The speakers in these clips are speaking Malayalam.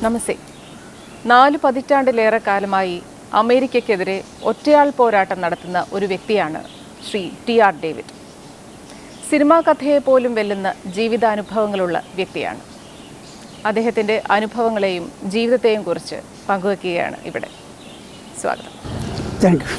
നമസ്തേ. 4 പതിറ്റാണ്ടിലേറെ കാലമായി അമേരിക്കയ്ക്കെതിരെ ഒറ്റയാൾ പോരാട്ടം നടത്തുന്ന ഒരു വ്യക്തിയാണ് ശ്രീ ടി.ആർ. ഡേവിഡ്. സിനിമാ കഥയെ പോലും വെല്ലുന്ന ജീവിതാനുഭവങ്ങളുള്ള വ്യക്തിയാണ്. അദ്ദേഹത്തിൻ്റെ അനുഭവങ്ങളെയും ജീവിതത്തെയും കുറിച്ച് പങ്കുവയ്ക്കുകയാണ് ഇവിടെ. സ്വാഗതം. Thank you.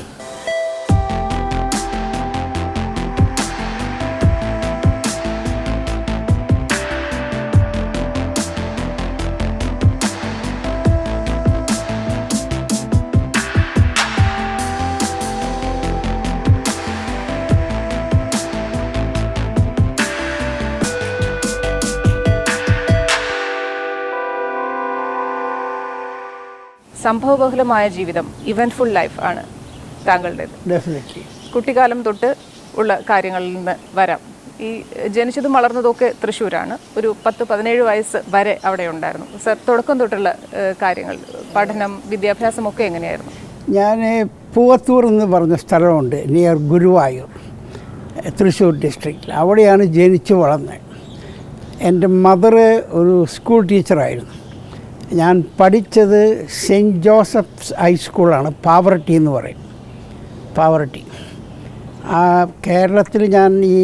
സംഭവബഹുലമായ ജീവിതം, ഇവൻറ്റ്ഫുൾ ലൈഫ് ആണ് താങ്കളുടേത്. ഡെഫിനറ്റ്ലി. കുട്ടിക്കാലം തൊട്ട് ഉള്ള കാര്യങ്ങളിൽ നിന്ന് വരാം. ഈ ജനിച്ചതും വളർന്നതൊക്കെ തൃശ്ശൂരാണ്. ഒരു 10-17 വയസ്സ് വരെ അവിടെ ഉണ്ടായിരുന്നു. സർ, തുടക്കം തൊട്ടുള്ള കാര്യങ്ങൾ, പഠനം, വിദ്യാഭ്യാസമൊക്കെ എങ്ങനെയായിരുന്നു? ഞാൻ പൂവത്തൂർ എന്ന് പറഞ്ഞ സ്ഥലമുണ്ട്, നിയർ ഗുരുവായൂർ, തൃശ്ശൂർ ഡിസ്ട്രിക്റ്റിൽ. അവിടെയാണ് ജനിച്ചു വളർന്നത്. എൻ്റെ മദർ ഒരു സ്കൂൾ ടീച്ചറായിരുന്നു. ഞാൻ പഠിച്ചത് സെൻറ്റ് ജോസഫ്സ് ഹൈസ്കൂളാണ്, പാവറട്ടി എന്ന് പറയും, പാവറട്ടി. കേരളത്തിൽ ഞാൻ ഈ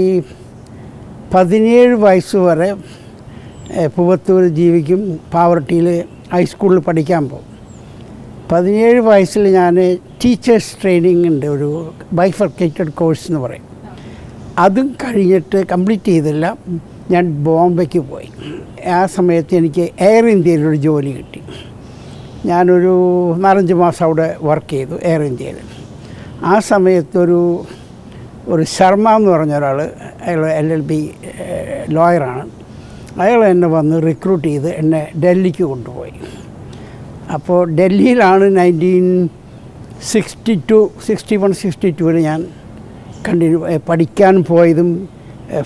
17 വയസ്സ് വരെ പൂവത്തൂർ ജീവിക്കും, പാവറട്ടിയിൽ ഹൈസ്കൂളിൽ പഠിക്കാൻ പോകും. 17 വയസ്സിൽ ഞാൻ ടീച്ചേഴ്സ് ട്രെയിനിങ് ഉണ്ട്, ഒരു ബൈഫർക്കേറ്റഡ് കോഴ്സ് എന്ന് പറയും. അതും കഴിഞ്ഞിട്ട് കംപ്ലീറ്റ് ചെയ്തില്ല, ഞാൻ ബോംബെക്ക് പോയി. ആ സമയത്ത് എനിക്ക് എയർ ഇന്ത്യയിലൊരു ജോലി കിട്ടി. ഞാനൊരു 4-5 മാസം അവിടെ വർക്ക് ചെയ്തു എയർ ഇന്ത്യയിൽ. ആ സമയത്തൊരു ശർമ്മ എന്ന് പറഞ്ഞ ഒരാൾ, അയാൾ LLB ലോയറാണ്. അയാൾ എന്നെ വന്ന് റിക്രൂട്ട് ചെയ്ത് എന്നെ ഡൽഹിക്ക് കൊണ്ടുപോയി. അപ്പോൾ ഡൽഹിയിലാണ് 1961-62 ഞാൻ പഠിക്കാൻ പോയതും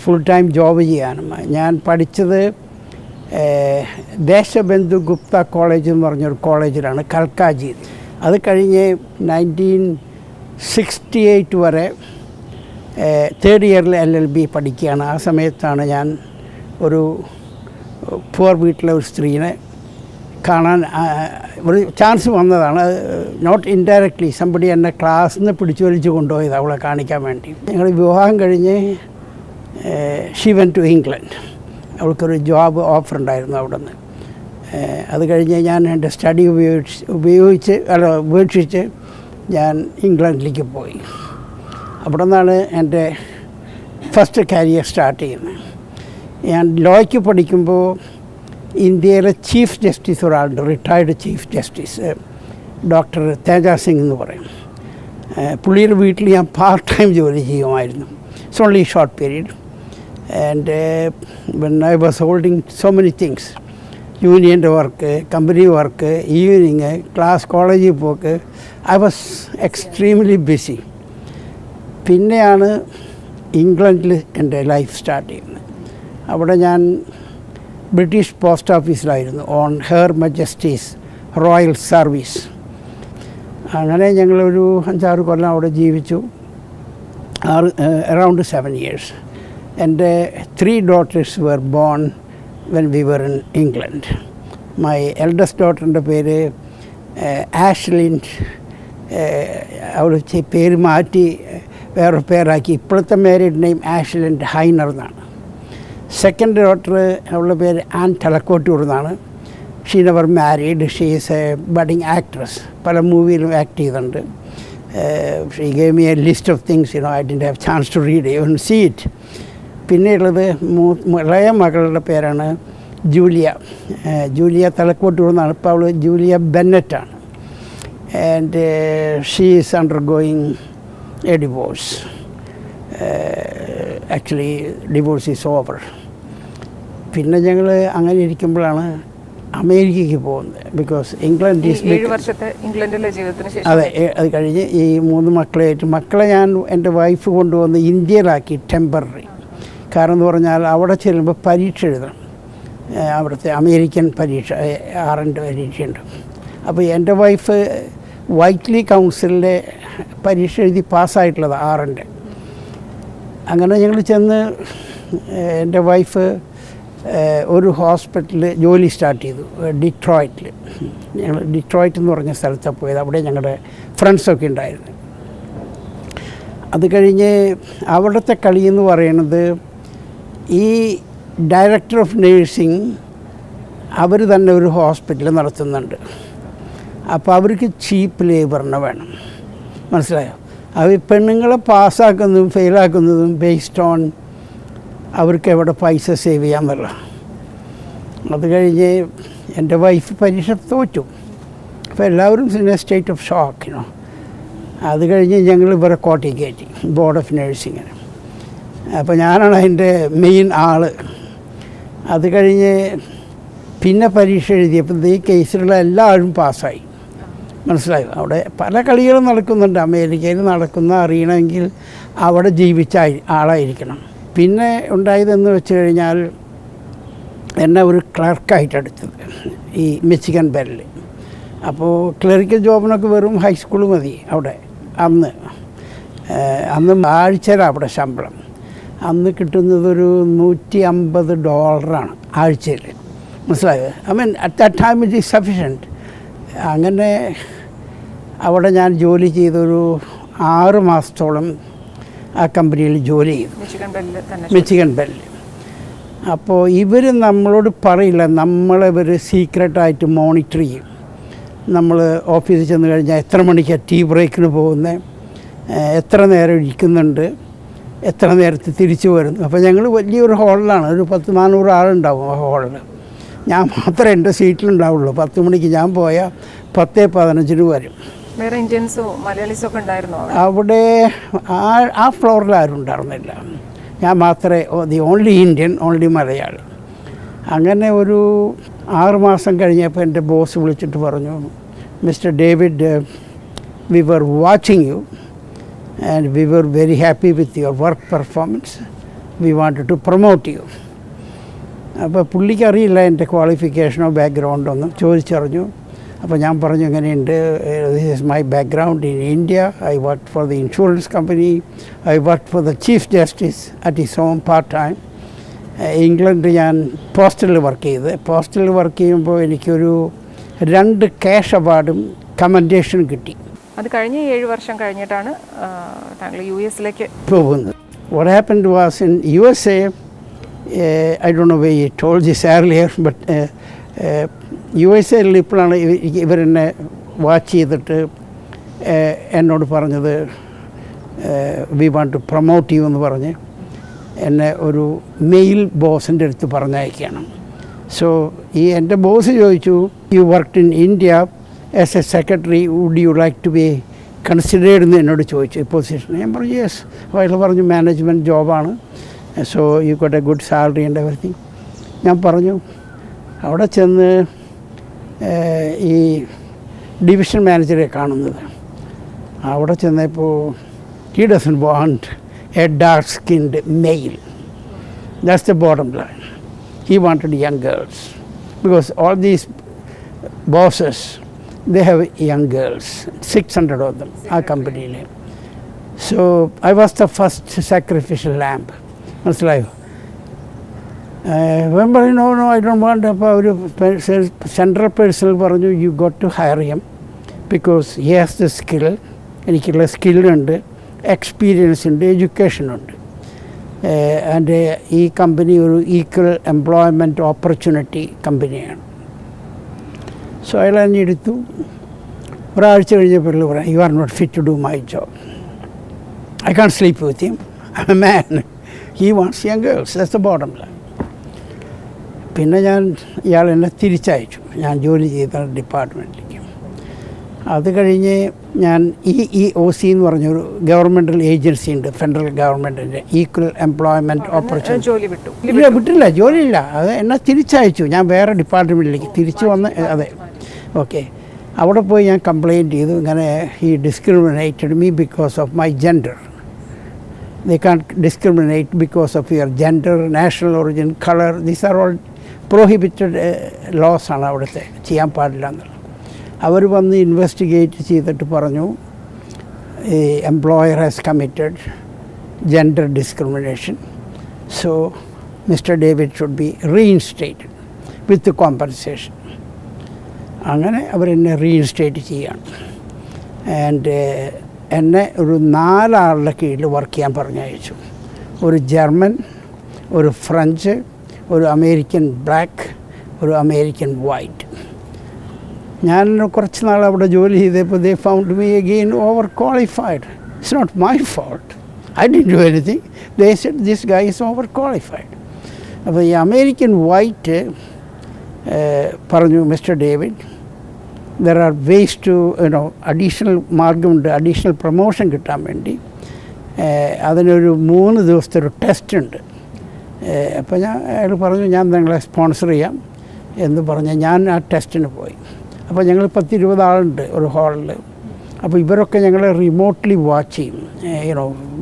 ഫുൾ ടൈം ജോബ് ചെയ്യാനും. ഞാൻ പഠിച്ചത് ദേശബന്ധു ഗുപ്ത കോളേജ് എന്ന് പറഞ്ഞൊരു കോളേജിലാണ്, കൽക്കാജിയിൽ. അത് കഴിഞ്ഞ് 1968 വരെ 3rd ഇയറിൽ LLB പഠിക്കുകയാണ്. ആ സമയത്താണ് ഞാൻ ഒരു പൂർ വീട്ടിലെ ഒരു സ്ത്രീനെ കാണാൻ ഒരു ചാൻസ് വന്നതാണ്. നോട്ട് ഇൻഡയറക്ട്ലി, സംബടി എന്നെ ക്ലാസ്സിൽ നിന്ന് പിടിച്ചു വലിച്ചു കൊണ്ടുപോയത് അവളെ കാണിക്കാൻ വേണ്ടി. ഞങ്ങൾ വിവാഹം കഴിഞ്ഞ് ഷീ വെന്റ് ടു ഇംഗ്ലണ്ട്. അവൾക്കൊരു ജോബ് ഓഫർ ഉണ്ടായിരുന്നു അവിടെ നിന്ന്. അത് കഴിഞ്ഞ് ഞാൻ എൻ്റെ സ്റ്റഡി ഉപേക്ഷിച്ച് ഞാൻ ഇംഗ്ലണ്ടിലേക്ക് പോയി. അവിടെ നിന്നാണ് എൻ്റെ ഫസ്റ്റ് കരിയർ സ്റ്റാർട്ട് ചെയ്യുന്നത്. ഞാൻ ലോയ്ക്ക് പഠിക്കുമ്പോൾ ഇന്ത്യയിലെ ചീഫ് ജസ്റ്റിസ് ഒരാളുണ്ട്, retired chief justice doctor Teja Singh എന്ന് പറയും. പുള്ളിയുടെ വീട്ടിൽ ഞാൻ പാർട്ട് ടൈം ജോലി ചെയ്യുമായിരുന്നു. It's only short period. And when I was holding so many things, യൂണിയൻ്റെ work, company work, evening class, കോളേജിൽ പോക്ക്, ഐ വാസ് എക്സ്ട്രീംലി ബിസി. പിന്നെയാണ് ഇംഗ്ലണ്ടിൽ എൻ്റെ ലൈഫ് സ്റ്റാർട്ട് ചെയ്യുന്നത്. അവിടെ ഞാൻ ബ്രിട്ടീഷ് പോസ്റ്റ് ഓഫീസിലായിരുന്നു, on her majesty's royal service. അങ്ങനെ ഞങ്ങളൊരു 5-6 കൊല്ലം അവിടെ ജീവിച്ചു, അറൗണ്ട് 7 years. എൻ്റെ 3 daughters were born when we were in England. My eldest daughterൻ്റെ പേര് ആഷ്ലിൻ. അവൾ പേര് മാറ്റി വേറൊരു പേരാക്കി. ഇപ്പോഴത്തെ മാരീഡ് നെയിം ആഷ്ലിൻ ഹൈനർ എന്നാണ്. സെക്കൻഡ് ഡോട്ടർ, അവളുടെ പേര് ആൻ തലക്കോട്ടൂർ എന്നാണ്. She never married. She is a budding actress, പല മൂവിയിലും ആക്ട് ചെയ്തിട്ടുണ്ട്. She gave me a list of things, I didn't have chance to read even see it. പിന്നെയുള്ളത് ഇളയ മകളുടെ പേരാണ് ജൂലിയ തലക്കോട്ടൂർ എന്നാണ്. ഇപ്പോൾ അവൾ ജൂലിയ ബെന്നറ്റാണ്. And she is undergoing a divorce. Actually divorce is over. പിന്നെ ഞങ്ങൾ അങ്ങനെ ഇരിക്കുമ്പോഴാണ് അമേരിക്കയ്ക്ക് പോകുന്നത്. ബിക്കോസ് ഇംഗ്ലണ്ട് ഈസ് 7 വർഷത്തെ ഇംഗ്ലണ്ടിലെ ജീവിതത്തിന് ശേഷം. അതെ, അത് കഴിഞ്ഞ് ഈ 3 മക്കളെ ഞാൻ എൻ്റെ വൈഫ് കൊണ്ടുവന്ന് ഇന്ത്യയിലാക്കി ടെമ്പററി. കാരണം എന്ന് പറഞ്ഞാൽ അവിടെ ചെല്ലുമ്പോൾ പരീക്ഷ എഴുതണം. അവിടുത്തെ അമേരിക്കൻ പരീക്ഷ, ആറിൻ്റെ പരീക്ഷയുണ്ട്. അപ്പോൾ എൻ്റെ വൈഫ് വൈറ്റ്ലി കൗൺസിലിൻ്റെ പരീക്ഷ എഴുതി പാസ്സായിട്ടുള്ളത് 6ൻ്റെ. അങ്ങനെ ഞങ്ങൾ ചെന്ന് എൻ്റെ വൈഫ് ഒരു ഹോസ്പിറ്റലിൽ ജോലി സ്റ്റാർട്ട് ചെയ്തു ഡിട്രോയിറ്റിൽ. ഞങ്ങൾ ഡിട്രോയിറ്റ് എന്ന് പറഞ്ഞ സ്ഥലത്താണ് പോയത്. അവിടെ ഞങ്ങളുടെ ഫ്രണ്ട്സൊക്കെ ഉണ്ടായിരുന്നു. അത് കഴിഞ്ഞ് അവിടുത്തെ കളി എന്ന് പറയുന്നത് ഈ ഡയറക്ടർ ഓഫ് നേഴ്സിംഗ് അവർ തന്നെ ഒരു ഹോസ്പിറ്റൽ നടത്തുന്നുണ്ട്. അപ്പോൾ അവർക്ക് ചീപ്പ് ലേബറിനെ വേണം. മനസ്സിലായോ? അവർ പെണ്ണുങ്ങളെ പാസ്സാക്കുന്നതും ഫെയിലാക്കുന്നതും ബേസ്ഡ് ഓൺ അവർക്ക് എവിടെ പൈസ സേവ് ചെയ്യാമെന്നുള്ള. അത് കഴിഞ്ഞ് എൻ്റെ വൈഫ് പരീക്ഷ തോറ്റു. അപ്പോൾ എല്ലാവരും ഇൻ എ സ്റ്റേറ്റ് ഓഫ് ഷോക്കിനോ. അത് കഴിഞ്ഞ് ഞങ്ങൾ ഇവരെ കോട്ടയിൽ കയറ്റി ബോർഡ് ഓഫ് നേഴ്സിങ്ങിന്. അപ്പോൾ ഞാനാണ് അതിൻ്റെ മെയിൻ ആൾ. അത് കഴിഞ്ഞ് പിന്നെ പരീക്ഷ എഴുതിയപ്പോൾ ഈ കേസിലുള്ള എല്ലാവരും പാസ്സായി. മനസ്സിലായോ? അവിടെ പല കളികളും നടക്കുന്നുണ്ട്. അമേരിക്കയിൽ നടക്കുന്ന അറിയണമെങ്കിൽ അവിടെ ജീവിച്ച ആളായിരിക്കണം. പിന്നെ ഉണ്ടായതെന്ന് വെച്ച് കഴിഞ്ഞാൽ എന്നെ ഒരു ക്ലർക്കായിട്ട് എടുത്തത് ഈ മിച്ചിഗൺ ബെല്ലിൽ. അപ്പോൾ ക്ലറിക്കൽ ജോബിനൊക്കെ വെറും ഹൈസ്കൂൾ മതി അവിടെ. അന്ന് ആഴ്ചയിലാണ് അവിടെ ശമ്പളം. അന്ന് കിട്ടുന്നതൊരു $150 ആഴ്ചയിൽ. മനസ്സിലായോ? I mean at that time it is sufficient. അങ്ങനെ അവിടെ ഞാൻ ജോലി ചെയ്തൊരു 6 മാസത്തോളം ആ കമ്പനിയിൽ ജോലി ചെയ്തു, മിച്ചിഗൺ ബെല്ലിൽ. അപ്പോൾ ഇവർ നമ്മളോട് പറയില്ല, നമ്മളിവർ സീക്രട്ടായിട്ട് മോണിറ്റർ ചെയ്യും. നമ്മൾ ഓഫീസിൽ ചെന്ന് കഴിഞ്ഞാൽ എത്ര മണിക്കാണ് ടീ ബ്രേക്കിന് പോകുന്നത്, എത്ര നേരം ഇരിക്കുന്നുണ്ട്, എത്ര നേരത്തെ തിരിച്ചു വരുന്നു. അപ്പോൾ ഞങ്ങൾ വലിയൊരു ഹോളിലാണ്, ഒരു 10-400 ആളുണ്ടാവും ആ ഹോളിൽ. ഞാൻ മാത്രമേ എൻ്റെ സീറ്റിലുണ്ടാവുള്ളൂ. 10 മണിക്ക് ഞാൻ പോയാൽ 10:15 വരും. വേറെ ഇന്ത്യൻസോ മലയാളീസോ ഒക്കെ ഉണ്ടായിരുന്നോ അവിടെ? ആ ഫ്ലോറിൽ ആരും ഉണ്ടായിരുന്നില്ല. ഞാൻ മാത്രമേ the only Indian, only Malayali. അങ്ങനെ ഒരു 6 മാസം കഴിഞ്ഞപ്പോൾ എൻ്റെ ബോസ് വിളിച്ചിട്ട് പറഞ്ഞു, mister David, we were watching you and we were very happy with your work performance. We wanted to promote you. അപ്പോൾ പുള്ളിക്ക് അറിയില്ല എൻ്റെ ക്വാളിഫിക്കേഷനോ ബാക്ക്ഗ്രൗണ്ടോ ഒന്നും. ചോദിച്ചറിഞ്ഞു. അപ്പോൾ ഞാൻ പറഞ്ഞു, എങ്ങനെയുണ്ട്, this is my background in India. I work for the insurance company. I work for the chief justice at his home part time. ഇംഗ്ലണ്ടിൽ ഞാൻ പോസ്റ്റലിൽ വർക്ക് ചെയ്ത്. പോസ്റ്റലിൽ വർക്ക് ചെയ്യുമ്പോൾ എനിക്കൊരു 2 ക്യാഷ് അവാർഡും കമൻഡേഷനും കിട്ടി. അത് കഴിഞ്ഞ് 7 വർഷം കഴിഞ്ഞിട്ടാണ് താങ്കൾ US-ലേക്ക് പോകുന്നത്. What happened was in USA, I don't know whether he told this earlier, but USA-ൽ ഇപ്പോഴാണ് ഇവരെന്നെ വാച്ച് ചെയ്തിട്ട് എന്നോട് പറഞ്ഞത്, we want to promote you എന്ന് പറഞ്ഞ് എന്നെ ഒരു മെയിൽ ബോസിൻ്റെ അടുത്ത് പറഞ്ഞയക്കണം. സോ എൻ്റെ ബോസ് ചോദിച്ചു, you worked in India as a secretary, would you like to be considered എന്ന് എന്നോട് ചോദിച്ചു ഈ പൊസിഷൻ. ഞാൻ പറഞ്ഞു യെസ്. അപ്പോൾ അയാൾ പറഞ്ഞു മാനേജ്മെൻറ്റ് ജോബാണ്, so you got a good salary and everything. ഞാൻ പറഞ്ഞു. അവിടെ ചെന്ന് ഈ ഡിവിഷൻ മാനേജറെ കാണുന്നത്. അവിടെ ചെന്നപ്പോൾ he doesn't want a dark-skinned male. That's the bottom line. He wanted young girls because all these bosses, they have young girls, 600 of them, our company. So I was the first sacrificial lamb. മനസ്സിലായോ? remember, no, I don't want. അപ്പോൾ ഒരു സെൻട്രൽ പേഴ്സണൽ പറഞ്ഞു, you got to hire him because he has the skill. എനിക്കുള്ള സ്കില്ലുണ്ട്, എക്സ്പീരിയൻസ് ഉണ്ട്, എഡ്യൂക്കേഷനുണ്ട്. ആൻഡ് ഈ കമ്പനി ഒരു ഈക്വൽ എംപ്ലോയ്മെൻറ്റ് ഓപ്പർച്യൂണിറ്റി കമ്പനിയാണ്. സോ അയാൾ എന്നെ എടുത്തു. ഒരാഴ്ച കഴിഞ്ഞപ്പോൾ പറയാം, you are not fit to do my job. I can't sleep with him. I am a man. He wants young girls. That's the bottom line. പിന്നെ ഇയാൾ എന്നെ തിരിച്ചയച്ചു ഞാൻ ജോലി ചെയ്ത ഡിപ്പാർട്ട്മെൻറ്റിലേക്ക്. അത് കഴിഞ്ഞ് ഞാൻ EEOC എന്ന് പറഞ്ഞൊരു ഗവൺമെൻറ്റൽ ഏജൻസി ഉണ്ട്, ഫെഡറൽ ഗവൺമെൻറ്റിൻ്റെ ഈക്വൽ എംപ്ലോയ്മെൻറ്റ് ഓപ്പർച്യൂണിറ്റി. ജോലി വിട്ടു? വിട്ടില്ല, ജോലിയില്ല. അത് എന്നെ തിരിച്ചയച്ചു. ഞാൻ വേറെ ഡിപ്പാർട്ട്മെൻറ്റിലേക്ക് തിരിച്ചു വന്ന്. അതെ, ഓക്കെ. അവിടെ പോയി ഞാൻ കംപ്ലയിൻറ്റ് ചെയ്തു, ഇങ്ങനെ he discriminated me because of my gender. They can't discriminate because of your gender, national origin, color. These are all prohibited laws ആണ് അവിടുത്തെ, ചെയ്യാൻ പാടില്ല എന്നുള്ളത്. അവർ വന്ന് ഇൻവെസ്റ്റിഗേറ്റ് ചെയ്തിട്ട് പറഞ്ഞു, employer has committed gender discrimination. So mister David should be reinstated with compensation. അങ്ങനെ അവരെന്നെ റീഇൻസ്റ്റേറ്റ് ചെയ്യാണ്. ആൻഡ് എന്നെ ഒരു 4 ആളുടെ കീഴിൽ വർക്ക് ചെയ്യാൻ പറഞ്ഞയച്ചു. ഒരു ജർമ്മൻ, ഒരു ഫ്രഞ്ച്, ഒരു അമേരിക്കൻ ബ്ലാക്ക്, ഒരു അമേരിക്കൻ വൈറ്റ്. ഞാൻ കുറച്ച് നാൾ അവിടെ ജോലി ചെയ്തപ്പോൾ they found me again overqualified. It's not my fault. I didn't do anything. They said this guy is overqualified. അപ്പോൾ ഈ അമേരിക്കൻ വൈറ്റ് പറഞ്ഞു, mister David, there are ways to additional മാർഗമുണ്ട്, അഡീഷണൽ പ്രൊമോഷൻ കിട്ടാൻ വേണ്ടി. അതിനൊരു 3 ദിവസത്തെ ഒരു ടെസ്റ്റ് ഉണ്ട്. അപ്പോൾ അയാൾ പറഞ്ഞു, ഞാൻ നിങ്ങളെ സ്പോൺസർ ചെയ്യാം എന്ന് പറഞ്ഞ് ഞാൻ ആ ടെസ്റ്റിന് പോയി. അപ്പോൾ ഞങ്ങൾ 10-20 ആളുണ്ട് ഒരു ഹാളിൽ. അപ്പോൾ ഇവരൊക്കെ ഞങ്ങളെ റിമോട്ട്ലി വാച്ച് ചെയ്യും,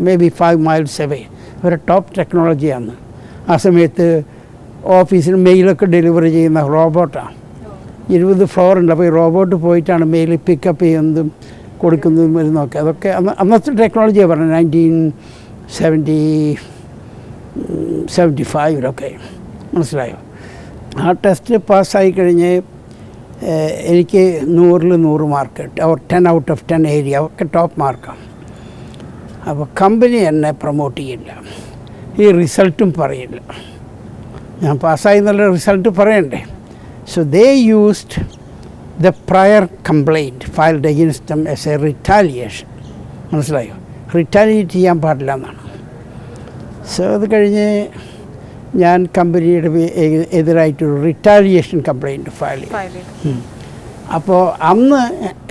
മേ ബി 5 miles away. അവരുടെ ടോപ്പ് ടെക്നോളജിയാണ്. ആ സമയത്ത് ഓഫീസിന് മെയിലൊക്കെ ഡെലിവറി ചെയ്യുന്ന റോബോട്ടാണ്. 20 floor ഉണ്ട്. അപ്പോൾ ഈ റോബോട്ട് പോയിട്ടാണ് മെയിൽ പിക്കപ്പ് ചെയ്യുന്നതും കൊടുക്കുന്നതും വരുന്നതൊക്കെ. അതൊക്കെ അന്നത്തെ ടെക്നോളജിയാണ് പറഞ്ഞത്, 1975 മനസ്സിലായോ? ആ ടെസ്റ്റ് പാസ്സായി കഴിഞ്ഞ് എനിക്ക് 100-ൽ 100 മാർക്ക് കിട്ടി. അവർ 10 out of 10 ഏരിയ ഒക്കെ ടോപ്പ് മാർക്കാണ്. അപ്പോൾ കമ്പനി എന്നെ പ്രൊമോട്ട് ചെയ്യില്ല, ഈ റിസൾട്ടും പറയില്ല. ഞാൻ പാസ്സായി എന്നുള്ള റിസൾട്ട് പറയണ്ടേ. So they used the prior complaint filed against them as a retaliation. മനസ്സിലായോ? റിറ്റാലിയേറ്റ് ചെയ്യാൻ പാടില്ല എന്നാണ്. സോ അത് കഴിഞ്ഞ് ഞാൻ കമ്പനിയുടെ എതിരായിട്ടൊരു റിറ്റാലിയേഷൻ കംപ്ലൈൻറ്റ് ഫയൽ ചെയ്തു. അപ്പോൾ അന്ന്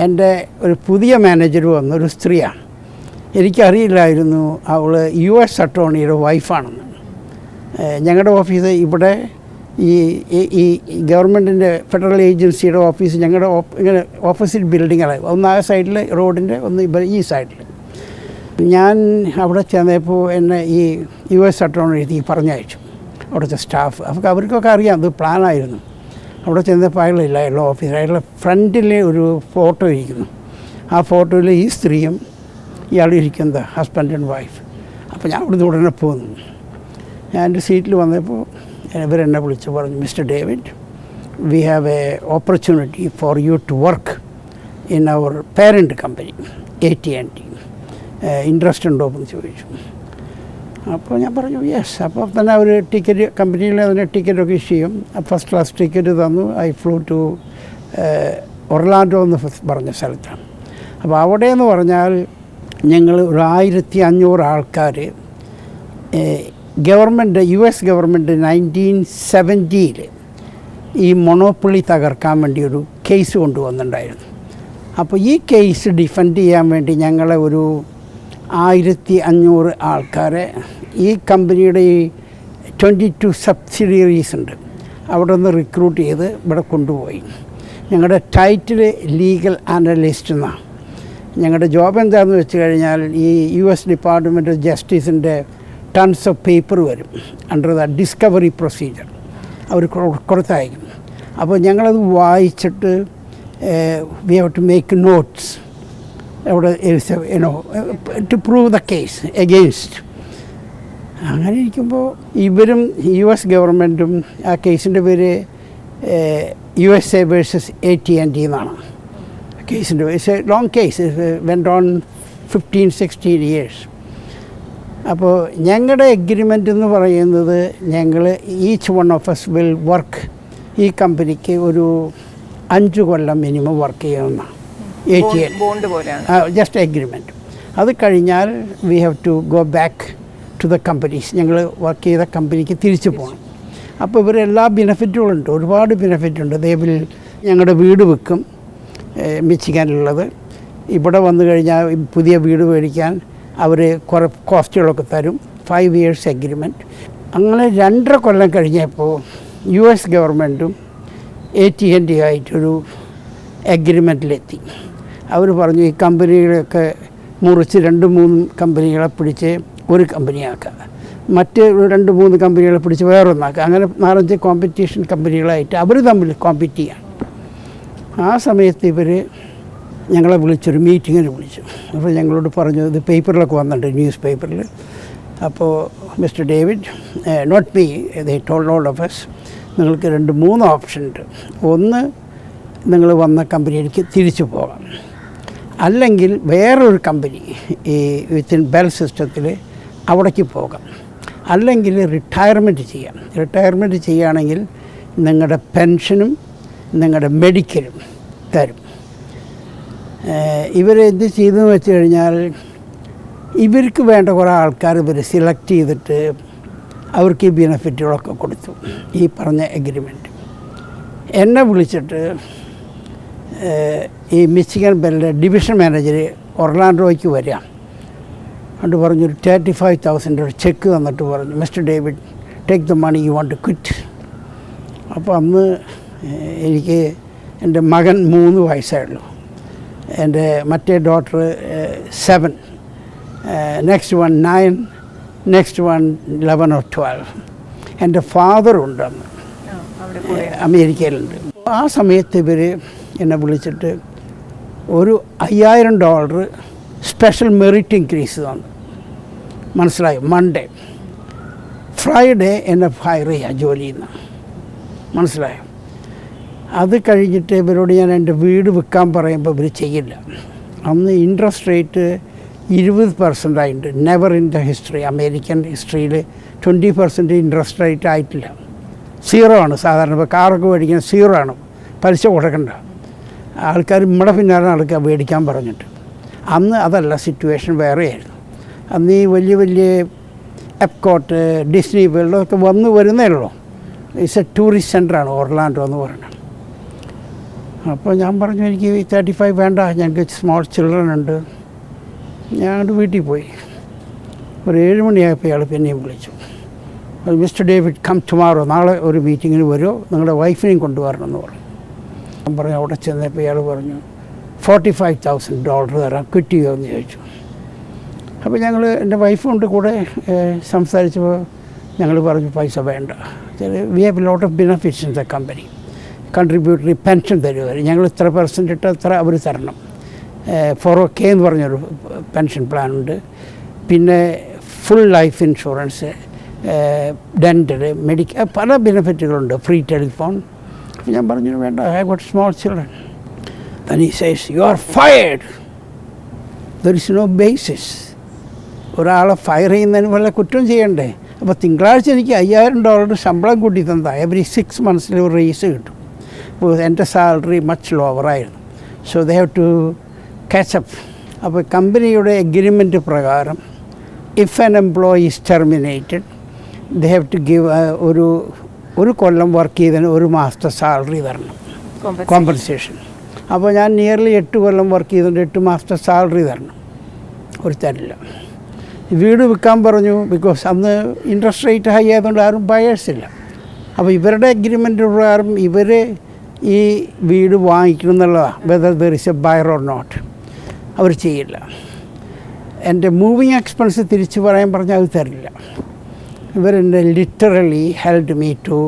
എൻ്റെ ഒരു പുതിയ മാനേജർ വന്നു, ഒരു സ്ത്രീയാണ്. എനിക്കറിയില്ലായിരുന്നു അവൾ US അറ്റോർണിയുടെ വൈഫാണെന്ന്. ഞങ്ങളുടെ ഓഫീസ് ഇവിടെ ഈ ഗവൺമെൻറ്റിൻ്റെ ഫെഡറൽ ഏജൻസിയുടെ ഓഫീസ് ഞങ്ങളുടെ ഇങ്ങനെ ഓപ്പോസിറ്റ് ബിൽഡിങ്ങാണ്. ഒന്ന് ആ സൈഡിൽ റോഡിൻ്റെ, ഒന്ന് ഈ സൈഡിൽ. ഞാൻ അവിടെ ചെന്നപ്പോൾ എന്നെ ഈ US അറ്റോർണി പറഞ്ഞയച്ചു അവിടുത്തെ സ്റ്റാഫ്. അപ്പോൾ അവർക്കൊക്കെ അറിയാം, അത് പ്ലാനായിരുന്നു. അവിടെ ചെന്നപ്പോൾ അയാളില്ല, അയാളുടെ ഓഫീസ്. അയാളുടെ ഫ്രണ്ടിൽ ഒരു ഫോട്ടോ ഇരിക്കുന്നു. ആ ഫോട്ടോയിൽ ഈ സ്ത്രീയും ഇയാളിരിക്കുന്നത് ഹസ്ബൻഡ് ആൻഡ് വൈഫ്. അപ്പോൾ ഞാൻ അവിടുന്ന് ഉടനെ പോന്നു. ഞാൻ എൻ്റെ സീറ്റിൽ വന്നപ്പോൾ ഇവരെന്നെ വിളിച്ച് പറഞ്ഞു, mister David, we have a opportunity for you to work in our parent company AT&T. Interest ഉണ്ടോ എന്ന് ചോദിച്ചു. അപ്പോൾ ഞാൻ പറഞ്ഞു യെസ്. അപ്പോൾ തന്നെ അവർ ടിക്കറ്റ്, കമ്പനിയിൽ അതിന് ടിക്കറ്റൊക്കെ ഇഷ്യൂ ചെയ്യും. ഫസ്റ്റ് ക്ലാസ് ടിക്കറ്റ് തന്നു. ഐ ഫ്ലൂ ടു ഒർലാൻഡോ എന്ന് പറഞ്ഞ സ്ഥലത്താണ്. അപ്പോൾ അവിടെ എന്ന് പറഞ്ഞാൽ ഞങ്ങൾ ഒരു 1500 ആൾക്കാർ, ഗവൺമെൻറ് US ഗവൺമെൻറ് 1970 ഈ മൊണോപ്പൊളി തകർക്കാൻ വേണ്ടി ഒരു കേസ് കൊണ്ടുവന്നിട്ടുണ്ടായിരുന്നു. അപ്പോൾ ഈ കേസ് ഡിഫെൻഡ് ചെയ്യാൻ വേണ്ടി ഞങ്ങളെ ഒരു 1500 ആൾക്കാരെ ഈ കമ്പനിയുടെ ഈ 22 സബ്സിഡിയറീസ് ഉണ്ട്, അവിടെ നിന്ന് റിക്രൂട്ട് ചെയ്ത് ഇവിടെ കൊണ്ടുപോയി. ഞങ്ങളുടെ ടൈറ്റിൽ ലീഗൽ അനലിസ്റ്റ് എന്നാണ്. ഞങ്ങളുടെ ജോബ് എന്താണെന്ന് വെച്ച് കഴിഞ്ഞാൽ ഈ US ഡിപ്പാർട്ട്മെൻറ്റ് ഓഫ് ജസ്റ്റിസിൻ്റെ ടൺസ് ഓഫ് പേപ്പർ വരും അണ്ടർ ദ ഡിസ്കവറി പ്രൊസീജിയർ, അവർ കൊടുത്തയക്കും. അപ്പോൾ ഞങ്ങളത് വായിച്ചിട്ട് we have to make notes അവിടെ to prove the case against. അങ്ങനെ ഇരിക്കുമ്പോൾ ഇവരും US ഗവൺമെൻറ്റും, ആ കേസിൻ്റെ പേര് USA വേഴ്സസ് AT&T എന്നാണ് കേസിൻ്റെ. It's a long case, went on 15-16 years. അപ്പോൾ ഞങ്ങളുടെ എഗ്രിമെൻ്റ് എന്ന് പറയുന്നത് ഞങ്ങൾ each one of us will work, ഈ കമ്പനിക്ക് ഒരു 5 കൊല്ലം മിനിമം വർക്ക് ചെയ്യണമെന്നാണ് ബോണ്ട് പോലെയാണ് ജസ്റ്റ് എഗ്രിമെൻറ്റ്. അത് കഴിഞ്ഞാൽ we have to go back to the companies. ഞങ്ങൾ വർക്ക് ചെയ്ത കമ്പനിക്ക് തിരിച്ചു പോകണം. അപ്പോൾ ഇവരെല്ലാ ബെനിഫിറ്റുകളുണ്ട്, ഒരുപാട് ബെനിഫിറ്റുണ്ട്. ദേ ഞങ്ങളുടെ വീട് വിൽക്കും മിച്ചിഗാനിലുള്ളത്. ഇവിടെ വന്നു കഴിഞ്ഞാൽ പുതിയ വീട് മേടിക്കാൻ അവർ കുറേ കോസ്റ്റുകളൊക്കെ തരും. 5 years എഗ്രിമെൻറ്റ്. അങ്ങനെ 2.5 കൊല്ലം കഴിഞ്ഞപ്പോൾ US ഗവൺമെൻറ്റും AT&T ആയിട്ടൊരു എഗ്രിമെൻറ്റിലെത്തി. അവർ പറഞ്ഞു ഈ കമ്പനികളൊക്കെ മുറിച്ച് 2-3 കമ്പനികളെ പിടിച്ച് ഒരു കമ്പനിയാക്കുക, മറ്റ് 2-3 കമ്പനികളെ പിടിച്ച് വേറൊന്നാക്കുക. അങ്ങനെ 4-5 കോമ്പറ്റീഷൻ കമ്പനികളായിട്ട് അവർ തമ്മിൽ കോമ്പീറ്റ് ചെയ്യാം. ആ സമയത്ത് ഇവർ ഞങ്ങളെ വിളിച്ചൊരു മീറ്റിങ്ങിന് വിളിച്ചു. അപ്പോൾ ഞങ്ങളോട് പറഞ്ഞു, ഇത് പേപ്പറിലൊക്കെ വന്നിട്ടുണ്ട്, ന്യൂസ് പേപ്പറിൽ, അപ്പോൾ mister David, not me, they told all of us, നിങ്ങൾക്ക് 2-3 ഓപ്ഷൻ ഉണ്ട്. ഒന്ന്, നിങ്ങൾ വന്ന കമ്പനിയിലേക്ക് തിരിച്ചു പോകാം, അല്ലെങ്കിൽ വേറൊരു കമ്പനി ഈ വിത്തിൻ ബെൽ സിസ്റ്റത്തിൽ അവിടേക്ക് പോകാം, അല്ലെങ്കിൽ റിട്ടയർമെൻറ്റ് ചെയ്യാം. റിട്ടയർമെൻറ്റ് ചെയ്യുകയാണെങ്കിൽ നിങ്ങളുടെ പെൻഷനും നിങ്ങളുടെ മെഡിക്കലും തരും. ഇവരെന്ത് ചെയ്തെന്ന് വെച്ച് കഴിഞ്ഞാൽ, ഇവർക്ക് വേണ്ട കുറേ ആൾക്കാർ ഇവർ സെലക്ട് ചെയ്തിട്ട് അവർക്ക് ഈ ബെനിഫിറ്റുകളൊക്കെ കൊടുത്തു, ഈ പറഞ്ഞ എഗ്രിമെൻറ്റ്. എന്നെ വിളിച്ചിട്ട് ഈ മിച്ചിഗൻ ബെല്ലിൻ്റെ ഡിവിഷൻ മാനേജർ ഒർലാൻഡോയ്ക്ക് വരിക, എന്നിട്ട് പറഞ്ഞൊരു 35,000 ഒരു ചെക്ക് തന്നിട്ട് പറഞ്ഞു, mister David, take the money, you want to quit. അപ്പോൾ അന്ന് എനിക്ക് എൻ്റെ മകൻ 3 വയസ്സായുള്ളൂ, എൻ്റെ മറ്റേ daughter 7, next one 9, next one 11 or 12. എൻ്റെ ഫാദറുണ്ട് അന്ന് അമേരിക്കയിലുണ്ട്. ആ സമയത്ത് ഇവർ എന്നെ വിളിച്ചിട്ട് ഒരു $5,000 സ്പെഷ്യൽ മെറിറ്റ് ഇൻക്രീസ് തന്നു. മനസ്സിലായി? മൺഡേ, ഫ്രൈഡേ എന്നെ ഫയർ ചെയ്യുക ജോലിയിൽ നിന്ന്. മനസ്സിലായോ? അത് കഴിഞ്ഞിട്ട് ഇവരോട് ഞാൻ എൻ്റെ വീട് വിൽക്കാൻ പറയുമ്പോൾ ഇവർ ചെയ്യില്ല. അന്ന് ഇൻട്രസ്റ്റ് റേറ്റ് 20% ആയിട്ടുണ്ട്. Never in the history, American ഹിസ്റ്ററിയിൽ 20% ഇൻട്രസ്റ്റ് റേറ്റ് ആയിട്ടില്ല. 0 ആണ് സാധാരണ. ഇപ്പോൾ കാറൊക്കെ മേടിക്കാൻ 0 ആണ്, പലിശ കൊടുക്കണ്ട. ആൾക്കാർ നമ്മുടെ പിന്നാലെ നടക്കുക മേടിക്കാൻ പറഞ്ഞിട്ട്. അന്ന് അതല്ല, സിറ്റുവേഷൻ വേറെയായിരുന്നു. അന്ന് ഈ വലിയ വലിയ എപ്കോട്ട്, ഡിസ്നി വേൾഡ് ഒക്കെ വന്ന് വരുന്നേ ഉള്ളൂ. ഇറ്റ്സ് എ ടൂറിസ്റ്റ് സെൻ്ററാണ് ഒർലാൻഡോ എന്ന് പറയുന്നത്. അപ്പോൾ ഞാൻ പറഞ്ഞു, എനിക്ക് 35 വേണ്ട, ഞങ്ങൾക്ക് സ്മോൾ ചിൽഡ്രൻ ഉണ്ട്. ഞാൻ വീട്ടിൽ പോയി. ഒരു 7 മണിയായപ്പോൾ ഇയാൾ പിന്നെയും വിളിച്ചു, മിസ്റ്റർ ഡേവിഡ്, കം ടുമാറോ, നാളെ ഒരു മീറ്റിങ്ങിന് വരുമോ, നിങ്ങളുടെ വൈഫിനെയും കൊണ്ടുവരണമെന്ന് പറഞ്ഞു. ഞാൻ പറഞ്ഞു, അവിടെ ചെന്നപ്പോൾ ഇയാൾ പറഞ്ഞു, $45,000 തരാം, ക്വിറ്റ് ചെയ്യുമോ എന്ന് ചോദിച്ചു. അപ്പോൾ ഞങ്ങൾ, എൻ്റെ വൈഫുണ്ട് കൂടെ, സംസാരിച്ചപ്പോൾ ഞങ്ങൾ പറഞ്ഞു പൈസ വേണ്ട. We have lot of benefits in the company. Contributory pension തരുമായിരുന്നു. ഞങ്ങൾ ഇത്ര % ഇട്ട് അത്ര അവർ തരണം. 401k എന്ന് പറഞ്ഞൊരു പെൻഷൻ പ്ലാനുണ്ട്. പിന്നെ full life insurance, dental, medical, പല ബെനിഫിറ്റുകളുണ്ട്. Free telephone. അപ്പോൾ ഞാൻ പറഞ്ഞു വേണ്ട, I got small children. Then he says, you are fired. There is no basis. ഒരാളെ ഫയർ ചെയ്യുന്നതിന് വല്ല കുറ്റം ചെയ്യണ്ടേ? അപ്പോൾ തിങ്കളാഴ്ച എനിക്ക് $5,000 ശമ്പളം കൂട്ടി തന്നാൽ എവറി 6 months ഒരു റേസ് കിട്ടും. അപ്പോൾ എൻ്റെ സാലറി മച്ച് ലോവറായിരുന്നു. So they have to catch up. അപ്പോൾ കമ്പനിയുടെ എഗ്രിമെൻറ്റ് പ്രകാരം if an employee is terminated, they have to give ഒരു കൊല്ലം വർക്ക് ചെയ്തതിന് 1 മാസത്തെ സാലറി തരണം, കോമ്പൻസേഷൻ. അപ്പോൾ ഞാൻ നിയർലി 8 കൊല്ലം വർക്ക് ചെയ്തിട്ട് 8 മാസത്തെ സാലറി തരണം. ഒരു തരില്ല. വീട് വിൽക്കാൻ പറഞ്ഞു, ബിക്കോസ് അന്ന് ഇൻട്രസ്റ്റ് റേറ്റ് ഹൈ ആയതുകൊണ്ട് ആരും ബയേഴ്സില്ല. അപ്പോൾ ഇവരുടെ എഗ്രിമെൻ്റ് പ്രകാരം ഇവർ ഈ വീട് വാങ്ങിക്കണം എന്നുള്ളതാണ്, whether there is a buyer or not. അവർ ചെയ്യില്ല. എൻ്റെ മൂവിങ് എക്സ്പെൻസ് തിരിച്ചു പറയാൻ പറഞ്ഞാൽ അത് തരില്ല. ഇവരെന്നെ literally held me to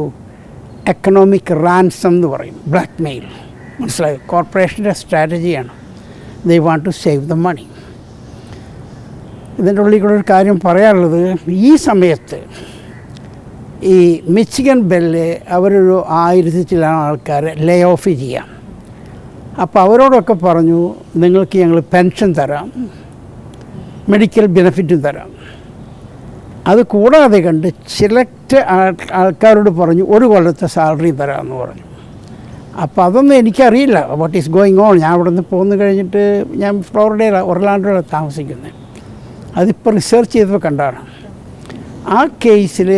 economic ransom എന്ന് പറയും, ബ്ലാക്ക് മെയിൽ. മനസ്സിലായി? കോർപ്പറേഷൻ്റെ സ്ട്രാറ്റജിയാണ്. They want to save the money. ഇതിൻ്റെ ഉള്ളിൽ കൂടെ ഒരു കാര്യം പറയാനുള്ളത്, ഈ സമയത്ത് ഈ മിച്ചിഗൻ ബെല്ല് അവരൊരു 1000 ചില ആൾക്കാരെ ലേ ഓഫ് ചെയ്യാം. അപ്പോൾ അവരോടൊക്കെ പറഞ്ഞു, നിങ്ങൾക്ക് ഞങ്ങൾ പെൻഷൻ തരാം, മെഡിക്കൽ ബെനിഫിറ്റും തരാം. അത് കൂടാതെ കണ്ട് സെലക്ട് ആൾക്കാരോട് പറഞ്ഞു 1 കൊല്ലത്തെ സാലറി തരാമെന്ന് പറഞ്ഞു. അപ്പോൾ അതൊന്നും എനിക്കറിയില്ല, വാട്ട് ഈസ് ഗോയിങ് ഓൺ. ഞാൻ അവിടെ നിന്ന് പോന്നു കഴിഞ്ഞിട്ട് ഞാൻ ഫ്ലോറിഡയിൽ ഒർലാൻഡോയിലാണ് താമസിക്കുന്നത്. അതിപ്പോൾ റിസർച്ച് ചെയ്തപ്പോൾ കണ്ടാണ്. ആ കേസിൽ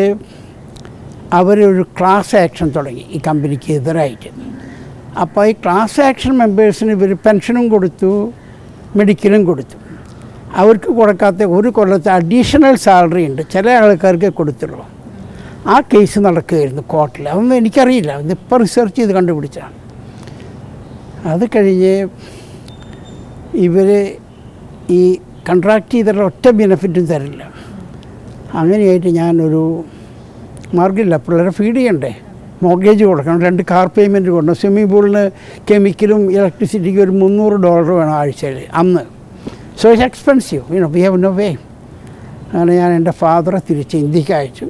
അവരൊരു ക്ലാസ് ആക്ഷൻ തുടങ്ങി ഈ കമ്പനിക്ക് എതിരായിട്ട്. അപ്പോൾ ഈ ക്ലാസ് ആക്ഷൻ മെമ്പേഴ്സിന് ഇവർ പെൻഷനും കൊടുത്തു, മെഡിക്കലും കൊടുത്തു. അവർക്ക് കൊടുക്കാത്ത 1 കൊല്ലത്തെ അഡീഷണൽ സാലറി ഉണ്ട്, ചില ആൾക്കാർക്ക് കൊടുത്തുള്ളൂ. ആ കേസ് നടക്കുകയായിരുന്നു കോർട്ടിൽ. അതൊന്നും എനിക്കറിയില്ല, ഇതിപ്പോൾ റിസർച്ച് ചെയ്ത് കണ്ടുപിടിച്ചാണ്. അത് കഴിഞ്ഞ് ഇവർ ഈ കൺട്രാക്ട് ചെയ്തിട്ടുള്ള ഒറ്റ ബെനിഫിറ്റും തരില്ല. അങ്ങനെയായിട്ട് ഞാനൊരു മാർഗ്ഗമില്ല, പിള്ളേരെ ഫീഡ് ചെയ്യണ്ടേ, മോർഗേജ് കൊടുക്കണം, 2 കാർ പേയ്മെൻറ്റ് കൊടുക്കണം, സ്വിമ്മിംഗ് പൂളിന് കെമിക്കലും ഇലക്ട്രിസിറ്റിക്ക് ഒരു $300 വേണം ആഴ്ചയിൽ അന്ന്. So it's expensive, we have no way. അങ്ങനെ ഞാൻ എൻ്റെ ഫാദറെ തിരിച്ച് ഇന്ത്യക്ക് അയച്ചു.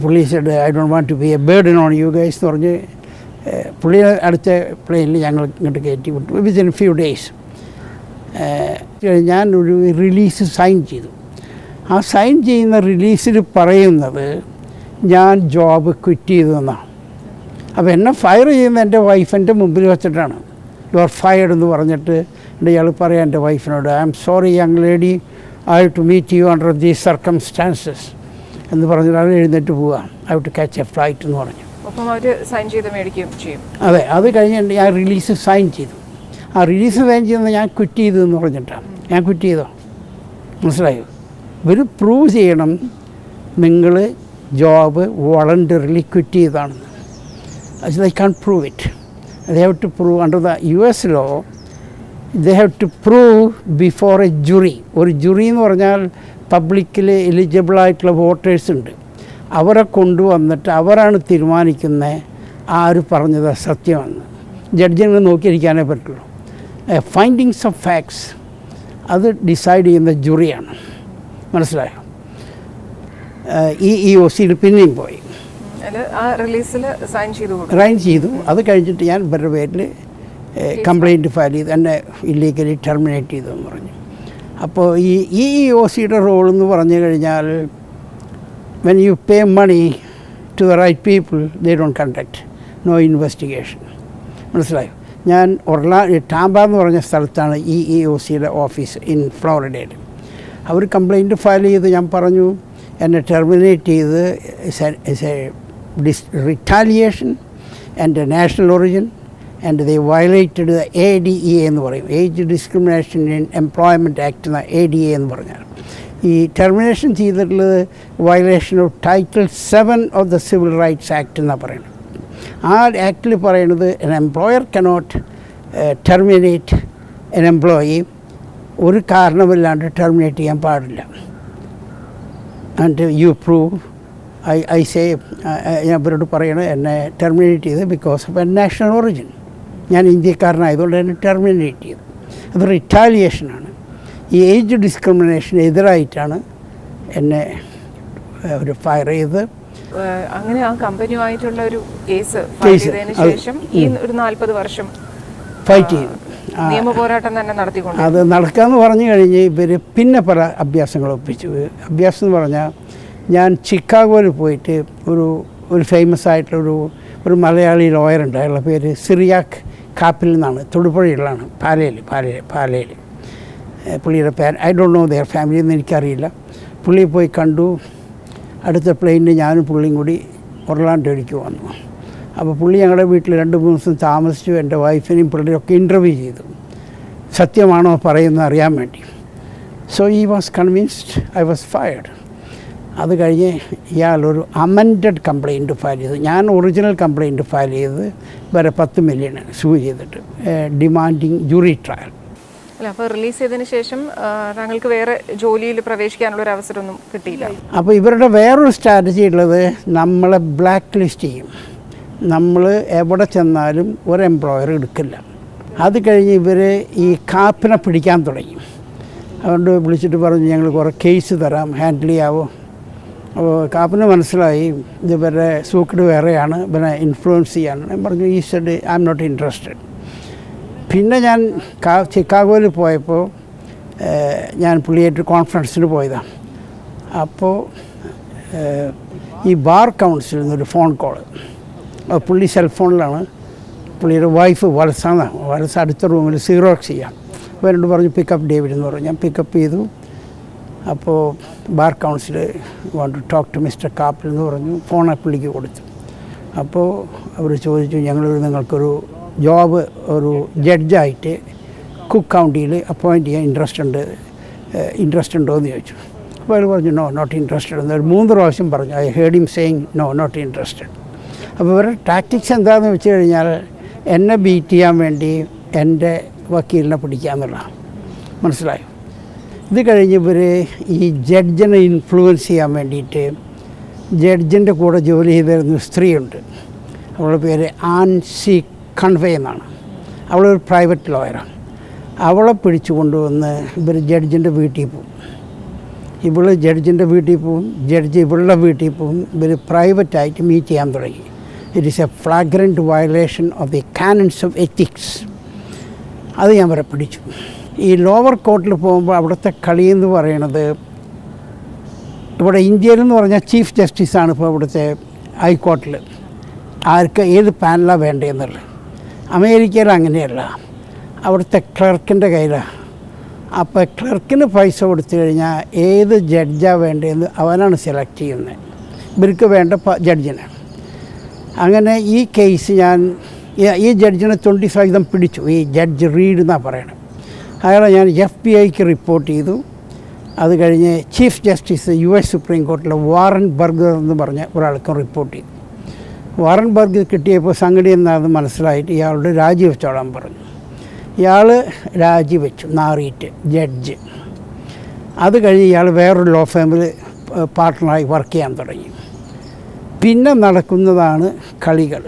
പുള്ളി said I don't want to be a burden on you guys എന്ന് പറഞ്ഞ് പുള്ളി അടുത്ത പ്ലെയിനിൽ ഞങ്ങൾ ഇങ്ങോട്ട് കയറ്റി വിട്ടു. വിത്തിൻ ഫ്യൂ ഡേയ്സ് ഞാൻ ഒരു റിലീസ് സൈൻ ചെയ്തു. ആ സൈൻ ചെയ്യുന്ന റിലീസിൽ പറയുന്നത് ഞാൻ ജോബ് ക്വിറ്റ് ചെയ്തു എന്നാണ്. അപ്പോൾ എന്നെ ഫയർ ചെയ്യുന്ന എൻ്റെ വൈഫിൻ്റെ മുമ്പിൽ വെച്ചിട്ടാണ്. യു ആർ ഫയർഡ് എന്ന് പറഞ്ഞിട്ട് ഇയാൾ പറയാം എൻ്റെ വൈഫിനോട്, I'm sorry young lady, I have to meet you under these circumstances എന്ന് പറഞ്ഞിട്ട് അത് എഴുന്നേറ്റ് പോവുക. I have to catch a flight എന്ന് പറഞ്ഞു. ഒപ്പം അവർ സൈൻ ചെയ്ത് മേടിക്കുകയും ചെയ്യും. അതെ, അത് കഴിഞ്ഞിട്ട് ഞാൻ റിലീസ് സൈൻ ചെയ്തു. ആ റിലീസ് സൈൻ ചെയ്യുന്നത് ഞാൻ ക്വിറ്റ് ചെയ്തു എന്ന് പറഞ്ഞിട്ടാണ്. ഞാൻ ക്വിറ്റ് ചെയ്തോ, മനസ്സിലായോ? ഇവർ പ്രൂവ് ചെയ്യണം നിങ്ങൾ ജോബ് വോളണ്ടറിലി ക്വിറ്റ് ചെയ്തതാണെന്ന്. They can prove it. They have to prove under the US law. They have to prove before a jury. ഒരു ജുറി എന്ന് പറഞ്ഞാൽ പബ്ലിക്കിൽ എലിജിബിളായിട്ടുള്ള വോട്ടേഴ്സ് ഉണ്ട്. അവരെ കൊണ്ടുവന്നിട്ട് അവരാണ് തീരുമാനിക്കുന്നത് ആര് പറഞ്ഞത് സത്യമെന്ന്. ജഡ്ജിനെ നോക്കിയിരിക്കാനേ പറ്റുള്ളൂ. ഫൈൻഡിങ്സ് ഓഫ് ഫാക്ട്സ് അത് ഡിസൈഡ് ചെയ്യുന്ന ജുറിയാണ്, മനസ്സിലായോ? ഈ EOC പിന്നെയും പോയി ആ റിലീസിൽ സൈൻ ചെയ്തു. അത് കഴിഞ്ഞിട്ട് ഞാൻ ഇവരുടെ പേരിൽ കംപ്ലയിൻറ്റ് ഫയൽ ചെയ്ത് എന്നെ ഇല്ലീഗലി ടെർമിനേറ്റ് ചെയ്തെന്ന് പറഞ്ഞു. അപ്പോൾ ഈ EOCയുടെ റോളെന്ന് പറഞ്ഞു കഴിഞ്ഞാൽ when you pay money to the right people, they don't conduct no investigation. മനസ്സിലായോ? ഞാൻ ടാമ്പ എന്ന് പറഞ്ഞ സ്ഥലത്താണ് ഈ EOCയുടെ ഓഫീസ് ഇൻ ഫ്ലോറിഡയിൽ. അവർ കംപ്ലയിൻറ്റ് ഫയൽ ചെയ്ത് ഞാൻ പറഞ്ഞു എന്നെ ടെർമിനേറ്റ് ചെയ്ത് retaliation and national origin and they violated the ADA എന്ന് പറയും, age discrimination in employment act എന്ന ADA എന്ന് പറഞ്ഞാൽ. ഈ ടെർമിനേഷൻ ചെയ്തിട്ടുള്ളത് violation of title 7 of the civil rights act എന്നാണ് പറയുന്നത്. ആ ആക്ടിൽ പറയുന്നത് an employer cannot terminate an employee, ഒരു കാരണമില്ലാണ്ട് ടെർമിനേറ്റ് ചെയ്യാൻ പാടില്ല. And you prove I say ഞാൻ അവരോട് പറയണത് എന്നെ ടെർമിനേറ്റ് ചെയ്ത് because of A national origin. ഞാൻ ഇന്ത്യക്കാരനായതുകൊണ്ട് എന്നെ ടെർമിനേറ്റ് ചെയ്തു. അത് റിറ്റാലിയേഷനാണ്. ഈ ഏജ് ഡിസ്ക്രിമിനേഷന് എതിരായിട്ടാണ് എന്നെ ഒരു ഫയർ ചെയ്ത്. അങ്ങനെ ആ കമ്പനിയുമായിട്ടുള്ള ഒരു കേസ് ചെയ്തതിന് ശേഷം ഈ ഒരു 40 വർഷം ഫൈറ്റ് ചെയ്തു. നിയമ പോരാട്ടം തന്നെ നടത്തിക്കൊണ്ട് അത് നടക്കാമെന്ന് പറഞ്ഞു കഴിഞ്ഞ് ഇവർ പിന്നെ പല അഭ്യാസങ്ങൾ ഒപ്പിച്ചു. അഭ്യാസം എന്ന് പറഞ്ഞാൽ ഞാൻ ചിക്കാഗോയിൽ പോയിട്ട് ഒരു ഫേമസ് ആയിട്ടുള്ള ഒരു മലയാളി ലോയറുണ്ട്. അയാളുടെ പേര് സിറിയാക്ക് കാപ്പിൽ നിന്നാണ്, തൊടുപുഴയിലാണ്, പാലയിൽ. പുള്ളിയുടെ I don't know there family എന്ന് എനിക്കറിയില്ല. പുള്ളിയെ പോയി കണ്ടു. അടുത്ത പ്ലെയിനിൽ ഞാനും പുള്ളിയും കൂടി ഒർലാൻഡോയിലേക്ക് വന്നു. അപ്പോൾ പുള്ളി ഞങ്ങളുടെ വീട്ടിൽ 2-3 ദിവസം താമസിച്ചു. എൻ്റെ വൈഫിനെയും പിള്ളേരൊക്കെ ഇൻ്റർവ്യൂ ചെയ്തു, സത്യമാണോ പറയുന്നത് അറിയാൻ വേണ്ടി. So he was convinced I was fired. അത് കഴിഞ്ഞ് ഇയാളൊരു അമെൻഡഡ് കംപ്ലയിൻറ്റ് ഫയൽ ചെയ്തു. ഞാൻ ഒറിജിനൽ കംപ്ലയിൻറ്റ് ഫയൽ ചെയ്ത് വരെ 10 മില്യൺ സൂ ചെയ്തിട്ട് ഡിമാൻഡിങ് ജൂറി ട്രയൽ. അല്ല, അപ്പോൾ റിലീസ് ചെയ്തതിന് ശേഷം താങ്കൾക്ക് വേറെ ജോലിയിൽ പ്രവേശിക്കാനുള്ളൊരു അവസരമൊന്നും കിട്ടിയില്ല. അപ്പോൾ ഇവരുടെ വേറൊരു സ്ട്രാറ്റജി ഉള്ളത് നമ്മളെ ബ്ലാക്ക് ലിസ്റ്റ് ചെയ്യും. നമ്മൾ എവിടെ ചെന്നാലും ഒരു എംപ്ലോയർ എടുക്കില്ല. അത് കഴിഞ്ഞ് ഇവർ ഈ കാപ്പിനെ പിടിക്കാൻ തുടങ്ങി. അതുകൊണ്ട് വിളിച്ചിട്ട് പറഞ്ഞു ഞങ്ങൾ കുറേ കേസ് തരാം, ഹാൻഡിൽ ചെയ്യാവോ. അപ്പോൾ കാപ്പിന് മനസ്സിലായി ഇവരുടെ സൂക്കട് വേറെയാണ്, ഇവരെ ഇൻഫ്ലുവൻസ് ചെയ്യാനാണ്. ഞാൻ പറഞ്ഞു ഈ said I am not interested. പിന്നെ ഞാൻ ചിക്കാഗോയിൽ പോയപ്പോൾ ഞാൻ പുള്ളിയായിട്ട് കോൺഫറൻസിന് പോയതാണ്. അപ്പോൾ ഈ ബാർ കൗൺസിലിൽ നിന്നൊരു ഫോൺ കോള്. പുള്ളി സെൽഫോണിലാണ്. പുള്ളിയുടെ വൈഫ് വലസ അടുത്ത റൂമിൽ സീറോക്സ് ചെയ്യാം. അപ്പോൾ എന്നോട് പറഞ്ഞു പിക്കപ്പ് ഡേവിഡ് എന്ന് പറഞ്ഞു. ഞാൻ പിക്കപ്പ് ചെയ്തു. അപ്പോൾ bar council want to talk to mister Kappil എന്ന് പറഞ്ഞു. ഫോൺ പുള്ളിക്ക് കൊടുത്തു. അപ്പോൾ അവർ ചോദിച്ചു നിങ്ങൾക്കൊരു ജോബ് ഒരു ജഡ്ജായിട്ട് കുക്ക് കൗണ്ടിയിൽ അപ്പോയിൻറ്റ് ചെയ്യാൻ ഇൻട്രസ്റ്റ് ഉണ്ടോ എന്ന് ചോദിച്ചു. അപ്പോൾ അയാൾ പറഞ്ഞു നോ നോട്ട് ഇൻട്രസ്റ്റഡ് എന്ന് 3 പ്രാവശ്യം പറഞ്ഞു. I heard him saying no not interested. അപ്പോൾ ഇവരുടെ ടാക്ടിക്സ് എന്താണെന്ന് വെച്ച് കഴിഞ്ഞാൽ എന്നെ ബീറ്റ് ചെയ്യാൻ വേണ്ടി എൻ്റെ വക്കീലിനെ പിടിക്കുക എന്നുള്ളതാണ്, മനസ്സിലായോ? ഇത് കഴിഞ്ഞ് ഇവർ ഈ ജഡ്ജിനെ ഇൻഫ്ലുവൻസ് ചെയ്യാൻ വേണ്ടിയിട്ട് ജഡ്ജിൻ്റെ കൂടെ ജോലി ചെയ്തിരുന്ന സ്ത്രീയുണ്ട്. അവളുടെ പേര് ആൻസി കൺവേ എന്നാണ്. അവളൊരു പ്രൈവറ്റ് ലോയറാണ്. അവളെ പിടിച്ചു കൊണ്ടുവന്ന് ഇവർ ജഡ്ജിൻ്റെ വീട്ടിൽ പോകും. ഇവള് ജഡ്ജിൻ്റെ വീട്ടിൽ പോവും, ജഡ്ജ് ഇവളുടെ വീട്ടിൽ പോവും, ഇവർ പ്രൈവറ്റായിട്ട് മീറ്റ് ചെയ്യാൻ തുടങ്ങി. It is a flagrant violation of the canons of ethics. അത് ഞാൻ വരെ പിടിച്ചു. ഈ ലോവർ കോർട്ടിൽ പോകുമ്പോൾ അവിടുത്തെ കളിയെന്ന് പറയണത്, ഇവിടെ ഇന്ത്യയിലെന്ന് പറഞ്ഞാൽ ചീഫ് ജസ്റ്റിസാണ് ഇപ്പോൾ ഇവിടുത്തെ ഹൈക്കോർട്ടിൽ, ആർക്ക് ഏത് പാനലാണ് വേണ്ടതെന്നുള്ളത്. അമേരിക്കയിൽ അങ്ങനെയല്ല, അവിടുത്തെ ക്ലർക്കിൻ്റെ കയ്യിലാണ്. അപ്പോൾ ക്ലർക്കിന് പൈസ കൊടുത്തു കഴിഞ്ഞാൽ ഏത് ജഡ്ജാണ് വേണ്ടതെന്ന് അവനാണ് സെലക്ട് ചെയ്യുന്നത്, ഇവർക്ക് വേണ്ട ജഡ്ജിനെ. അങ്ങനെ ഈ കേസ് ഈ ജഡ്ജിനെ 20 സഹിതം പിടിച്ചു. ഈ ജഡ്ജ് റീഡ് എന്നാണ് പറയണത്. അയാളെ ഞാൻ FBI റിപ്പോർട്ട് ചെയ്തു. അത് കഴിഞ്ഞ് ചീഫ് ജസ്റ്റിസ് US സുപ്രീം കോർട്ടിലെ വാറൻ ബർഗർ എന്ന് പറഞ്ഞ ഒരാൾക്കും റിപ്പോർട്ട് ചെയ്തു. വാറൻ ബർഗർ കിട്ടിയപ്പോൾ സംഗതി എന്താണെന്ന് മനസ്സിലായിട്ട് ഇയാളോട് രാജിവെച്ചോളാൻ പറഞ്ഞു. ഇയാൾ രാജിവെച്ചു, നാറിയിട്ട് ജഡ്ജ്. അത് കഴിഞ്ഞ് ഇയാൾ വേറൊരു ലോ ഫേമിൽ പാർട്ട്ണറായി വർക്ക് ചെയ്യാൻ തുടങ്ങി. പിന്നെ നടക്കുന്നതാണ് കളികൾ.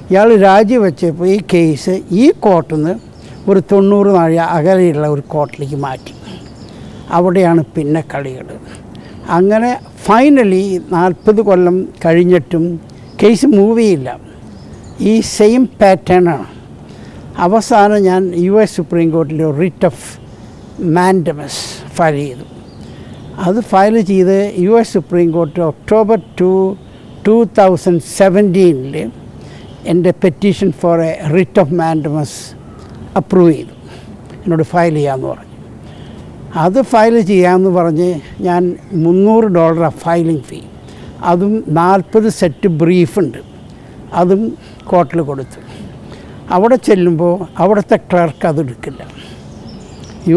ഇയാൾ രാജിവെച്ചപ്പോൾ ഈ കേസ് ഈ കോർട്ടിൽ നിന്ന് ഒരു 90 നാഴി അകലെയുള്ള ഒരു കോർട്ടിലേക്ക് മാറ്റി. അവിടെയാണ് പിന്നെ കളികൾ. അങ്ങനെ ഫൈനലി 40 കൊല്ലം കഴിഞ്ഞിട്ടും കേസ് മൂവ് ചെയ്യില്ല. ഈ സെയിം പാറ്റേണാണ്. അവസാനം ഞാൻ US സുപ്രീം കോർട്ടിൽ റിറ്റ് ഓഫ് മാൻഡമസ് ഫയൽ ചെയ്തു. അത് ഫയൽ ചെയ്ത് US സുപ്രീം കോർട്ട് October 2, 2017 എൻ്റെ petition for a writ of mandamus approve ചെയ്തു. എന്നോട് ഫയൽ ചെയ്യാമെന്ന് പറഞ്ഞു. അത് ഫയൽ ചെയ്യാമെന്ന് പറഞ്ഞ് ഞാൻ $300 ഫയലിംഗ് ഫീ, അതും 40 സെറ്റ് ബ്രീഫുണ്ട്, അതും കോർട്ടിൽ കൊടുത്തു. അവിടെ ചെല്ലുമ്പോൾ അവിടുത്തെ ക്ലർക്ക് അതെടുക്കില്ല.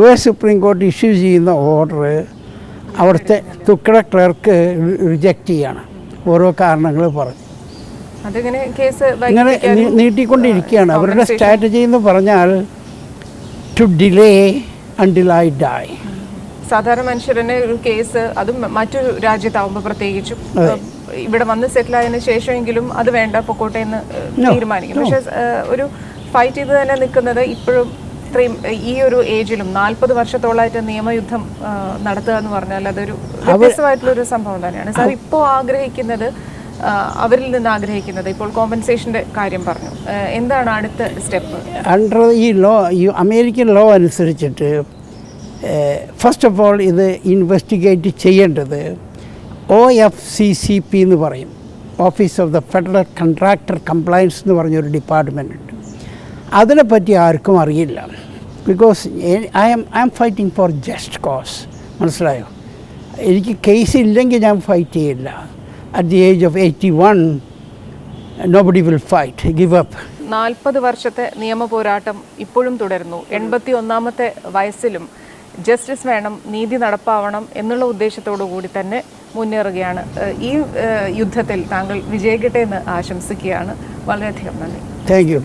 US സുപ്രീം കോർട്ട് ഇഷ്യൂ ചെയ്യുന്ന ഓർഡർ അവിടുത്തെ തുക്കട ക്ലർക്ക് റിജക്റ്റ് ചെയ്യാണ്, ഓരോ കാരണങ്ങൾ പറഞ്ഞു. ഇങ്ങനെ നീട്ടിക്കൊണ്ടിരിക്കുകയാണ്. അവരുടെ സ്ട്രാറ്റജി എന്ന് പറഞ്ഞാൽ to delay until I die. സാധാരണ മനുഷ്യരനെ ഒരു കേസ്, അതും മറ്റൊരു രാജ്യത്താവുമ്പോൾ പ്രത്യേകിച്ചും ഇവിടെ വന്ന് സെറ്റിൽ ആയതിനു ശേഷമെങ്കിലും അത് വേണ്ട പൊക്കോട്ടെ എന്ന് തീരുമാനിക്കും. പക്ഷെ ഒരു ഫൈറ്റ് ചെയ്ത് തന്നെ നിൽക്കുന്നത് ഇപ്പോഴും ഈ ഒരു ഏജിലും 40 വർഷത്തോളമായിട്ട് നിയമയുദ്ധം നടത്തുക എന്ന് പറഞ്ഞാൽ അതൊരു വ്യത്യസ്തമായിട്ടുള്ളൊരു സംഭവം തന്നെയാണ്. സാർ ഇപ്പോൾ ആഗ്രഹിക്കുന്നത്, അവരിൽ നിന്ന് ആഗ്രഹിക്കുന്നത്, ഇപ്പോൾ കോമ്പൻസേഷൻ്റെ കാര്യം പറഞ്ഞു, എന്താണ് അടുത്ത സ്റ്റെപ്പ്? അണ്ടർ ഈ ലോ, ഈ അമേരിക്കൻ ലോ അനുസരിച്ചിട്ട് ഫസ്റ്റ് ഓഫ് ഓൾ ഇത് ഇൻവെസ്റ്റിഗേറ്റ് ചെയ്യേണ്ടത് OFCCP എന്ന് പറയും, office of the federal contractor compliance എന്ന് പറഞ്ഞൊരു ഡിപ്പാർട്ട്മെൻ്റ് ഉണ്ട്. അതിനെപ്പറ്റി ആർക്കും അറിയില്ല. Because I am fighting for just cause. മനസ്സിലായോ? എനിക്ക് കേസ് ഇല്ലെങ്കിൽ ഞാൻ ഫൈറ്റ് ചെയ്യില്ല. At the age of 81, nobody will fight, give up. 40 വർഷത്തെ നിയമ പോരാട്ടം ഇപ്പോഴും തുടരുന്നു. 81ാമത്തെ വയസ്സിലും ജസ്റ്റിസ് വേണം, നീതി നടപ്പാവണം എന്നുള്ള ഉദ്ദേശത്തോടു കൂടി തന്നെ മുന്നേറുകയാണ്. ഈ യുദ്ധത്തിൽ താങ്കൾ വിജയിക്കട്ടെ എന്ന് ആശംസിക്കുകയാണ്. വളരെയധികം നന്ദി. Thank you.